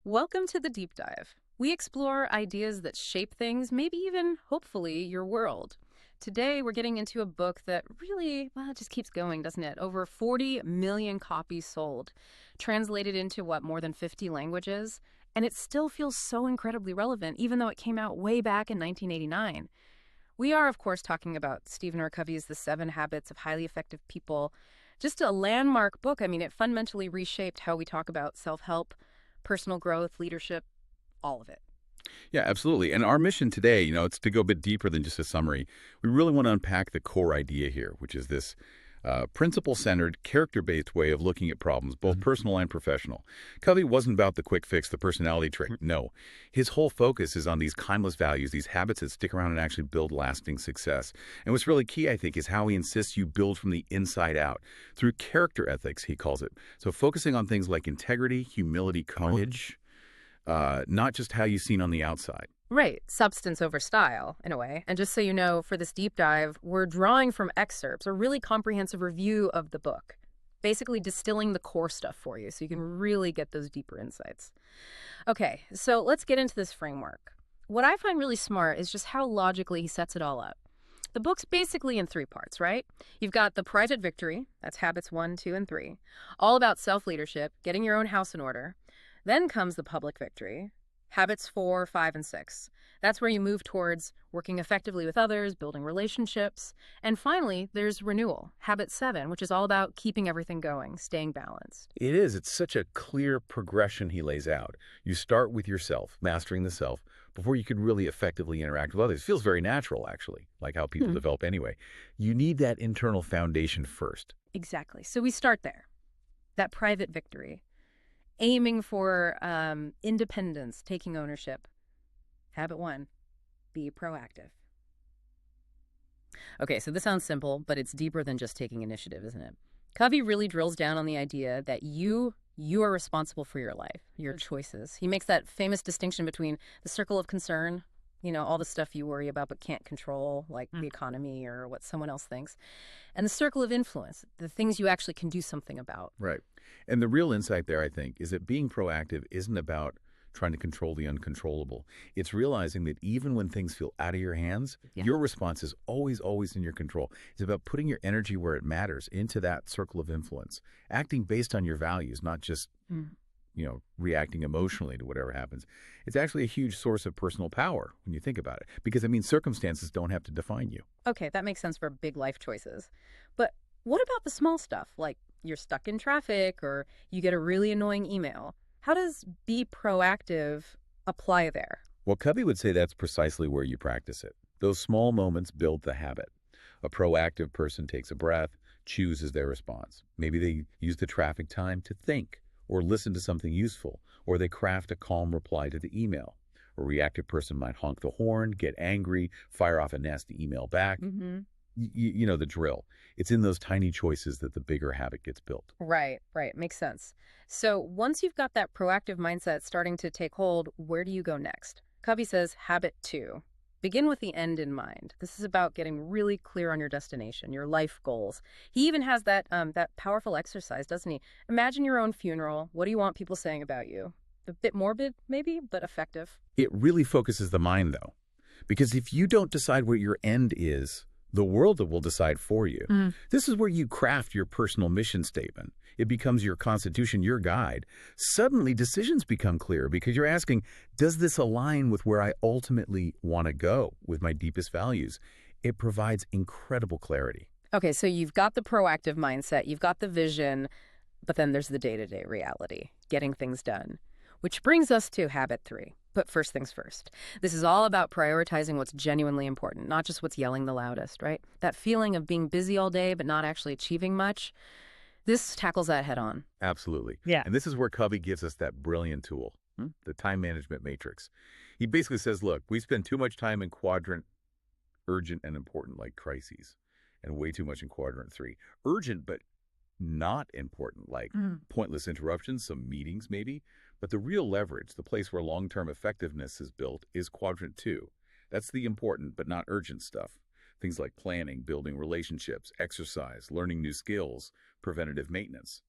Welcome to the Deep Dive. We explore ideas that shape things, maybe even, hopefully, your world. Today, we're getting into a book that really, well, it just keeps going, doesn't it? Over 40 million copies sold, translated into more than 50 languages, and it still feels so incredibly relevant, even though it came out way back in 1989. We are, of course, talking about Stephen R. Covey's The 7 Habits of Highly Effective People. Just a landmark book. I mean, it fundamentally reshaped how we talk about self-help, personal growth, leadership, all of it. Yeah, absolutely. And our mission today, it's to go a bit deeper than just a summary. We really want to unpack the core idea here, which is this principle-centered, character-based way of looking at problems, both personal and professional. Covey wasn't about the quick fix, the personality trick. No. His whole focus is on these timeless values, these habits that stick around and actually build lasting success. And what's really key, I think, is how he insists you build from the inside out, through character ethics, he calls it. So focusing on things like integrity, humility, courage, not just how you're seen on the outside. Right. Substance over style, in a way. And just so you know, for this deep dive, we're drawing from excerpts, a really comprehensive review of the book, basically distilling the core stuff for you so you can really get those deeper insights. Okay, so let's get into this framework. What I find really smart is just how logically he sets it all up. The book's basically in 3 parts, right? You've got the private victory, that's habits 1, 2, and 3, all about self-leadership, getting your own house in order. Then comes the public victory, habits 4, 5, and 6. That's where you move towards working effectively with others, building relationships. And finally, there's renewal, habit 7, which is all about keeping everything going, staying balanced. It is. It's such a clear progression he lays out. You start with yourself, mastering the self, before you could really effectively interact with others. It feels very natural, actually, like how people develop anyway. You need that internal foundation first. Exactly. So we start there, that private victory. Aiming for independence, taking ownership. Habit 1, be proactive. Okay, so this sounds simple, but it's deeper than just taking initiative, isn't it? Covey really drills down on the idea that you are responsible for your life, your choices. He makes that famous distinction between the circle of concern, all the stuff you worry about but can't control, like the economy or what someone else thinks, and the circle of influence, the things you actually can do something about. Right. And the real insight there, I think, is that being proactive isn't about trying to control the uncontrollable. It's realizing that even when things feel out of your hands, your response is always, always in your control. It's about putting your energy where it matters, into that circle of influence, acting based on your values, not just reacting emotionally to whatever happens. It's actually a huge source of personal power when you think about it, because it means circumstances don't have to define you. Okay, that makes sense for big life choices. But what about the small stuff, like you're stuck in traffic or you get a really annoying email? How does be proactive apply there? Well, Covey would say that's precisely where you practice it. Those small moments build the habit. A proactive person takes a breath, chooses their response. Maybe they use the traffic time to think, or listen to something useful, or they craft a calm reply to the email. A reactive person might honk the horn, get angry, fire off a nasty email back. You know the drill. It's in those tiny choices that the bigger habit gets built. Right. Makes sense. So once you've got that proactive mindset starting to take hold, where do you go next? Covey says habit 2. Begin with the end in mind. This is about getting really clear on your destination, your life goals. He even has that powerful exercise, doesn't he? Imagine your own funeral. What do you want people saying about you? A bit morbid, maybe, but effective. It really focuses the mind, though. Because if you don't decide what your end is, the world will decide for you. This is where you craft your personal mission statement. It becomes your constitution, your guide. Suddenly, decisions become clear because you're asking, does this align with where I ultimately want to go, with my deepest values? It provides incredible clarity. Okay, so you've got the proactive mindset, you've got the vision, but then there's the day-to-day reality, getting things done. Which brings us to habit 3. But first things first. This is all about prioritizing what's genuinely important, not just what's yelling the loudest, right? That feeling of being busy all day but not actually achieving much, this tackles that head on. Absolutely. Yeah. And this is where Covey gives us that brilliant tool, the time management matrix. He basically says, look, we spend too much time in quadrant urgent and important, like crises, and way too much in quadrant 3. Urgent, but not important, like pointless interruptions, some meetings maybe. But the real leverage, the place where long-term effectiveness is built, is quadrant 2. That's the important but not urgent stuff. Things like planning, building relationships, exercise, learning new skills, preventative maintenance.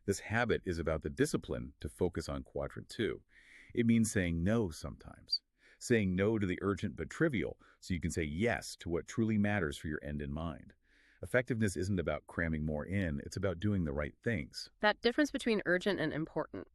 This habit is about the discipline to focus on quadrant 2. It means saying no sometimes. Saying no to the urgent but trivial so you can say yes to what truly matters for your end in mind. Effectiveness isn't about cramming more in, it's about doing the right things. That difference between urgent and important,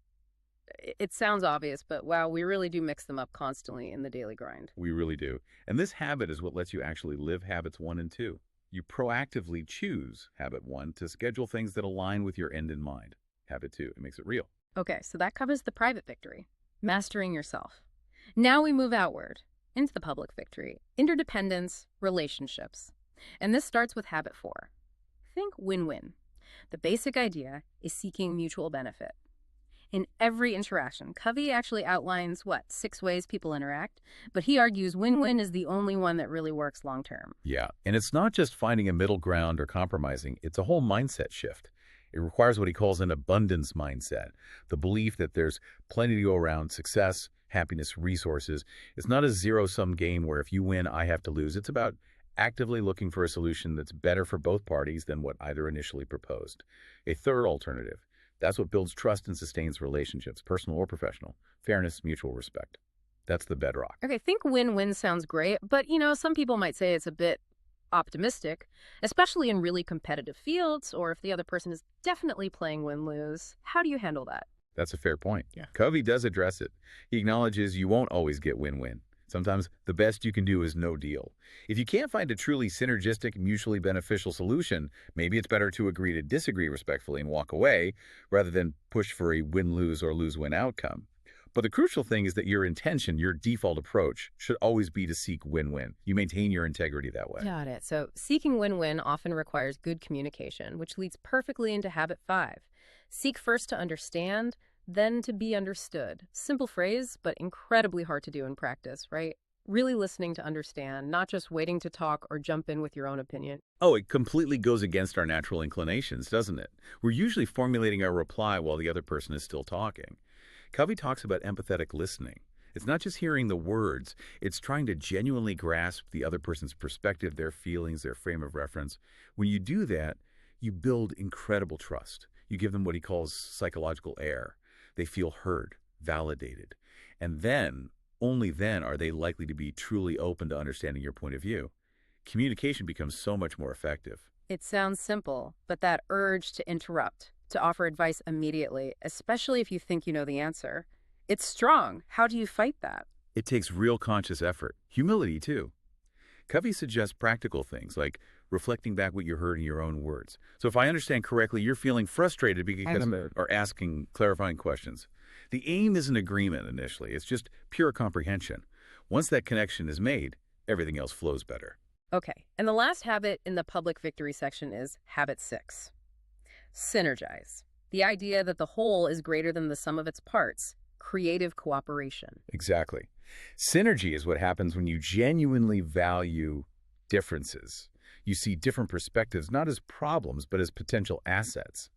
it sounds obvious, but wow, we really do mix them up constantly in the daily grind. We really do. And this habit is what lets you actually live habits 1 and 2. You proactively choose habit 1 to schedule things that align with your end in mind. Habit 2, it makes it real. Okay, so that covers the private victory, mastering yourself. Now we move outward, into the public victory, interdependence, relationships. And this starts with habit 4. Think win-win. The basic idea is seeking mutual benefit. In every interaction, Covey actually outlines, 6 ways people interact, but he argues win-win is the only one that really works long-term. Yeah, and it's not just finding a middle ground or compromising, it's a whole mindset shift. It requires what he calls an abundance mindset, the belief that there's plenty to go around, success, happiness, resources. It's not a zero-sum game where if you win, I have to lose. It's about actively looking for a solution that's better for both parties than what either initially proposed. A third alternative. That's what builds trust and sustains relationships, personal or professional. Fairness, mutual respect. That's the bedrock. Okay, think win-win sounds great, but some people might say it's a bit optimistic, especially in really competitive fields or if the other person is definitely playing win-lose. How do you handle that? That's a fair point. Yeah. Covey does address it. He acknowledges you won't always get win-win. Sometimes the best you can do is no deal. If you can't find a truly synergistic, mutually beneficial solution, maybe it's better to agree to disagree respectfully and walk away rather than push for a win-lose or lose-win outcome. But the crucial thing is that your intention, your default approach, should always be to seek win-win. You maintain your integrity that way. Got it. So seeking win-win often requires good communication, which leads perfectly into habit 5. Seek first to understand, then to be understood. Simple phrase, but incredibly hard to do in practice, right? Really listening to understand, not just waiting to talk or jump in with your own opinion. Oh, it completely goes against our natural inclinations, doesn't it? We're usually formulating our reply while the other person is still talking. Covey talks about empathetic listening. It's not just hearing the words, it's trying to genuinely grasp the other person's perspective, their feelings, their frame of reference. When you do that, you build incredible trust. You give them what he calls psychological air. They feel heard, validated. And then, only then, are they likely to be truly open to understanding your point of view. Communication becomes so much more effective. It sounds simple, but that urge to interrupt, to offer advice immediately, especially if you think you know the answer, it's strong. How do you fight that? It takes real conscious effort. Humility, too. Covey suggests practical things like reflecting back what you heard in your own words. So if I understand correctly, you're feeling frustrated because or asking clarifying questions. The aim isn't agreement initially. It's just pure comprehension. Once that connection is made, everything else flows better. Okay, and the last habit in the public victory section is habit 6. Synergize. The idea that the whole is greater than the sum of its parts. Creative cooperation. Exactly. Synergy is what happens when you genuinely value differences. You see different perspectives not as problems, but as potential assets.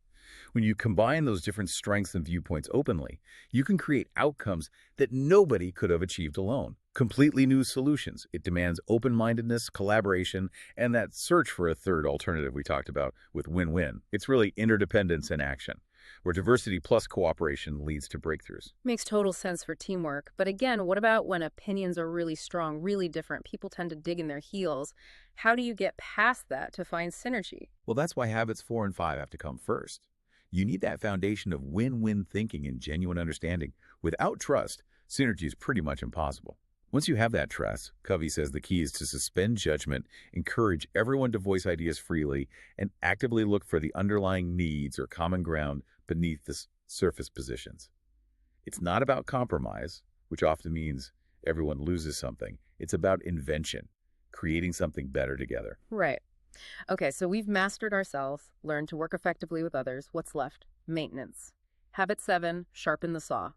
When you combine those different strengths and viewpoints openly, you can create outcomes that nobody could have achieved alone. Completely new solutions. It demands open-mindedness, collaboration, and that search for a third alternative we talked about with win-win. It's really interdependence in action, where diversity plus cooperation leads to breakthroughs. Makes total sense for teamwork. But again, what about when opinions are really strong, really different? People tend to dig in their heels. How do you get past that to find synergy? Well, that's why habits 4 and 5 have to come first. You need that foundation of win-win thinking and genuine understanding. Without trust, synergy is pretty much impossible. Once you have that trust, Covey says the key is to suspend judgment, encourage everyone to voice ideas freely, and actively look for the underlying needs or common ground beneath the surface positions. It's not about compromise, which often means everyone loses something. It's about invention, creating something better together. Right. Okay, so we've mastered ourselves, learned to work effectively with others. What's left? Maintenance. Habit 7, sharpen the saw.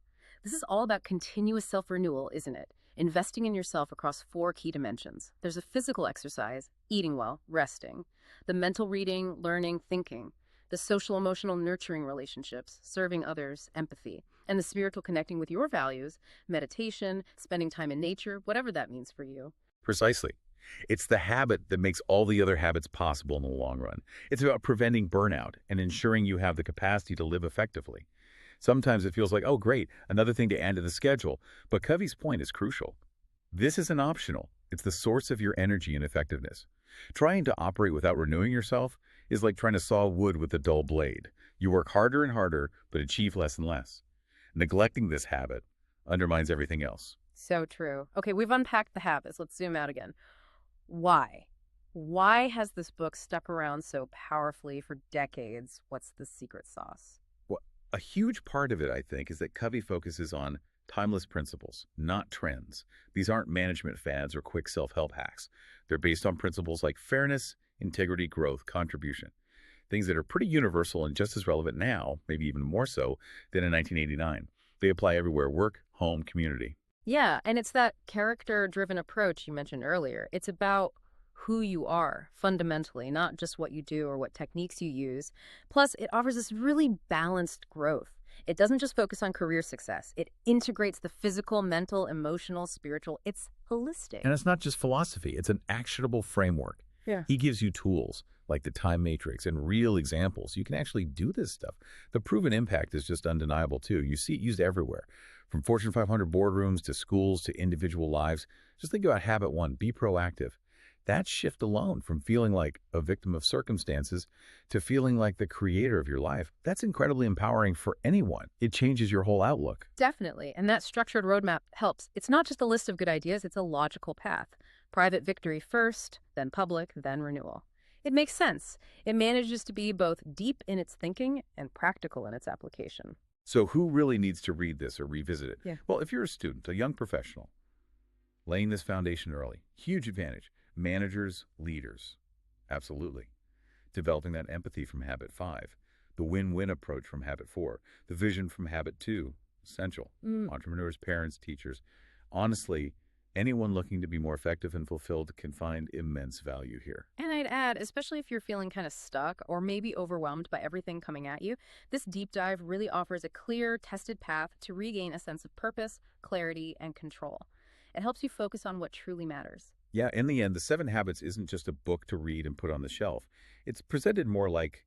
This is all about continuous self-renewal, isn't it? Investing in yourself across 4 key dimensions. There's a physical exercise, eating well, resting. The mental reading, learning, thinking. The social-emotional nurturing relationships, serving others, empathy. And the spiritual connecting with your values, meditation, spending time in nature, whatever that means for you. Precisely. It's the habit that makes all the other habits possible in the long run. It's about preventing burnout and ensuring you have the capacity to live effectively. Sometimes it feels like, oh, great, another thing to add to the schedule. But Covey's point is crucial. This isn't optional. It's the source of your energy and effectiveness. Trying to operate without renewing yourself is like trying to saw wood with a dull blade. You work harder and harder, but achieve less and less. Neglecting this habit undermines everything else. So true. Okay, we've unpacked the habits. Let's zoom out again. Why? Why has this book stuck around so powerfully for decades? What's the secret sauce? Well, a huge part of it, I think, is that Covey focuses on timeless principles, not trends. These aren't management fads or quick self-help hacks. They're based on principles like fairness, integrity, growth, contribution. Things that are pretty universal and just as relevant now, maybe even more so, than in 1989. They apply everywhere: work, home, community. Yeah, and it's that character-driven approach you mentioned earlier. It's about who you are fundamentally, not just what you do or what techniques you use. Plus, it offers this really balanced growth. It doesn't just focus on career success. It integrates the physical, mental, emotional, spiritual. It's holistic. And it's not just philosophy. It's an actionable framework. Yeah. He gives you tools like the time matrix and real examples. You can actually do this stuff. The proven impact is just undeniable, too. You see it used everywhere, from Fortune 500 boardrooms to schools to individual lives. Just think about habit one: be proactive. That shift alone, from feeling like a victim of circumstances to feeling like the creator of your life, that's incredibly empowering for anyone. It changes your whole outlook. Definitely. And that structured roadmap helps. It's not just a list of good ideas, it's a logical path. Private victory first, then public, then renewal. It makes sense. It manages to be both deep in its thinking and practical in its application. So who really needs to read this or revisit it? Yeah. Well, if you're a student, a young professional, laying this foundation early, huge advantage. Managers, leaders, absolutely. Developing that empathy from habit 5, the win-win approach from habit 4, the vision from habit 2, essential. Entrepreneurs, parents, teachers. Honestly, anyone looking to be more effective and fulfilled can find immense value here. And I'd add, especially if you're feeling kind of stuck or maybe overwhelmed by everything coming at you, this deep dive really offers a clear, tested path to regain a sense of purpose, clarity, and control. It helps you focus on what truly matters. Yeah, in the end, The 7 Habits isn't just a book to read and put on the shelf. It's presented more like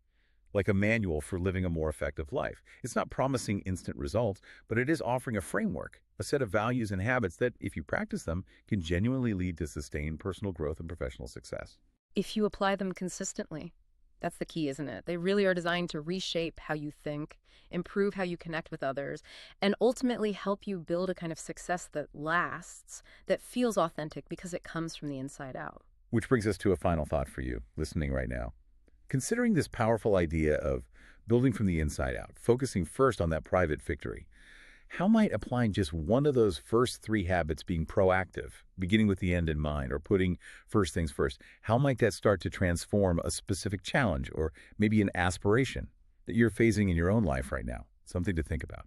a manual for living a more effective life. It's not promising instant results, but it is offering a framework, a set of values and habits that, if you practice them, can genuinely lead to sustained personal growth and professional success. If you apply them consistently. That's the key, isn't it? They really are designed to reshape how you think, improve how you connect with others, and ultimately help you build a kind of success that lasts, that feels authentic because it comes from the inside out. Which brings us to a final thought for you, listening right now. Considering this powerful idea of building from the inside out, focusing first on that private victory, how might applying just one of those first 3 habits, being proactive, beginning with the end in mind, or putting first things first, how might that start to transform a specific challenge or maybe an aspiration that you're facing in your own life right now? Something to think about.